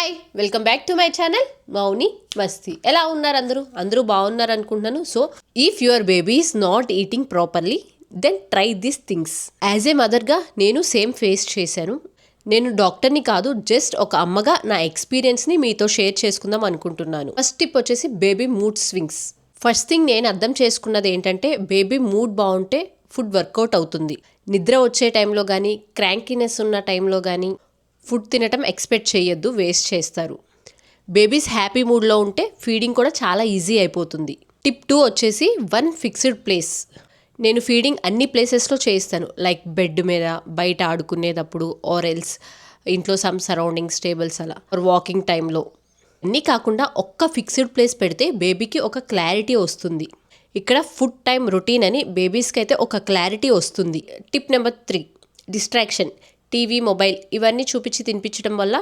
Hi welcome back to my channel Mouni Masti. ఎలా ఉన్నారు అందరూ బాగున్నారు అనుకుంటున్నాను. So if your baby is not eating properly then try this things. As a మదర్గా నేను సేమ్ ఫేస్ చేశాను. నేను డాక్టర్ని కాదు, జస్ట్ ఒక అమ్మగా నా ఎక్స్పీరియన్స్ని మీతో షేర్ చేసుకుందాం అనుకుంటున్నాను. ఫస్ట్ టిప్ వచ్చేసి baby mood swings. First thing నేను అర్థం చేసుకున్నది ఏంటంటే, బేబీ మూడ్ బాగుంటే ఫుడ్ వర్కౌట్ అవుతుంది. నిద్ర వచ్చే టైంలో కానీ, క్రాంకీనెస్ ఉన్న టైంలో కానీ ఫుడ్ తినటం ఎక్స్పెక్ట్ చేయొద్దు, వేస్ట్ చేస్తారు. బేబీస్ హ్యాపీ మూడ్లో ఉంటే ఫీడింగ్ కూడా చాలా ఈజీ అయిపోతుంది. టిప్ 2 వచ్చేసి వన్ ఫిక్స్డ్ ప్లేస్. నేను ఫీడింగ్ అన్ని ప్లేసెస్లో చేస్తాను, లైక్ బెడ్ మీద, బయట ఆడుకునేటప్పుడు, ఆర్ ఎల్స్ ఇంట్లో సమ్ సరౌండింగ్స్ టేబుల్స్ అలా, ఆర్ వాకింగ్ టైంలో. అన్నీ కాకుండా ఒక్క ఫిక్స్డ్ ప్లేస్ పెడితే బేబీకి ఒక క్లారిటీ వస్తుంది. ఇక్కడ ఫుడ్ టైం రొటీన్ అని బేబీస్కి అయితే ఒక క్లారిటీ వస్తుంది. Tip number 3 distraction. TV, mobile ఇవన్నీ చూపించి తినిపించడం వల్ల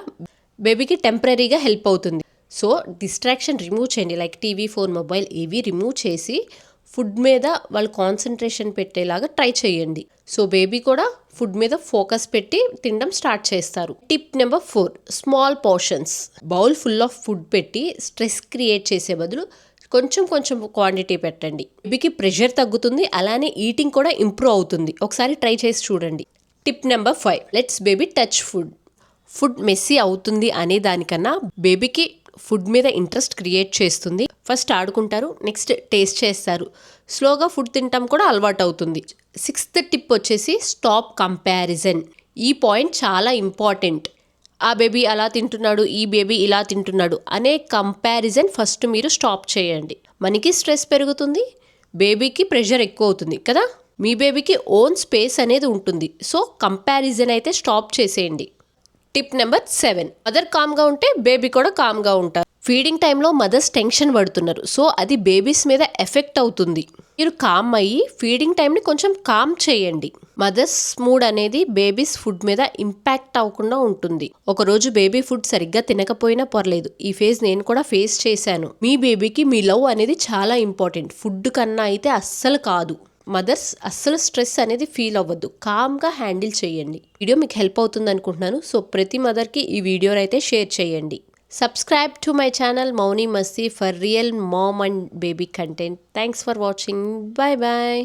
బేబీకి టెంపరీగా హెల్ప్ అవుతుంది. సో డిస్ట్రాక్షన్ రిమూవ్ చేయండి, లైక్ టీవీ, ఫోన్, మొబైల్ ఇవి రిమూవ్ చేసి ఫుడ్ మీద వాళ్ళు కాన్సన్ట్రేషన్ పెట్టేలాగా ట్రై చేయండి. సో బేబీ కూడా ఫుడ్ మీద ఫోకస్ పెట్టి తినడం స్టార్ట్ చేస్తారు. Tip number 4 small portions. Bowl full of food పెట్టి స్ట్రెస్ క్రియేట్ చేసే బదులు కొంచెం క్వాంటిటీ పెట్టండి. బేబీకి ప్రెషర్ తగ్గుతుంది, అలానే ఈటింగ్ కూడా ఇంప్రూవ్ అవుతుంది. ఒకసారి ట్రై చేసి చూడండి. Tip number 5 let's baby touch food. Food messy అవుతుంది అనే దానికన్నా బేబీకి ఫుడ్ మీద ఇంట్రెస్ట్ క్రియేట్ చేస్తుంది. ఫస్ట్ ఆడుకుంటారు, నెక్స్ట్ టేస్ట్ చేస్తారు, స్లోగా ఫుడ్ తినటం కూడా అలవాటు అవుతుంది. 6th టిప్ వచ్చేసి స్టాప్ కంపారిజన్. ఈ పాయింట్ చాలా ఇంపార్టెంట్. ఆ బేబీ అలా తింటున్నాడు, ఈ బేబీ ఇలా తింటున్నాడు అనే కంపారిజన్ ఫస్ట్ మీరు స్టాప్ చేయండి. మనకి స్ట్రెస్ పెరుగుతుంది, బేబీకి ప్రెషర్ ఎక్కువ అవుతుంది కదా. మీ బేబీకి ఓన్ స్పేస్ అనేది ఉంటుంది. సో కంపారిజన్ అయితే స్టాప్ చేసేయండి. టిప్ నెంబర్ 7 మదర్ కామ్గా ఉంటే బేబీ కూడా కామ్గా ఉంటారు. ఫీడింగ్ టైంలో మదర్స్ టెన్షన్ పడుతున్నారు, సో అది బేబీస్ మీద ఎఫెక్ట్ అవుతుంది. మీరు కామ్ అయ్యి ఫీడింగ్ టైంని కొంచెం కామ్ చేయండి. మదర్స్ మూడ్ అనేది బేబీస్ ఫుడ్ మీద ఇంపాక్ట్ అవ్వకుండా ఉంటుంది. ఒకరోజు బేబీ ఫుడ్ సరిగ్గా తినకపోయినా పర్లేదు, ఈ ఫేజ్ నేను కూడా ఫేస్ చేశాను. మీ బేబీకి మీ లవ్ అనేది చాలా ఇంపార్టెంట్, ఫుడ్ కన్నా అయితే అస్సలు కాదు. మదర్స్ అస్సలు స్ట్రెస్ అనేది ఫీల్ అవ్వద్దు, కామ్గా హ్యాండిల్ చేయండి. వీడియో మీకు హెల్ప్ అవుతుంది అనుకుంటున్నాను. సో ప్రతి మదర్కి ఈ వీడియో అయితే షేర్ చేయండి. Subscribe to my channel Mouni Masti for real mom and baby content. Thanks for watching. Bye bye.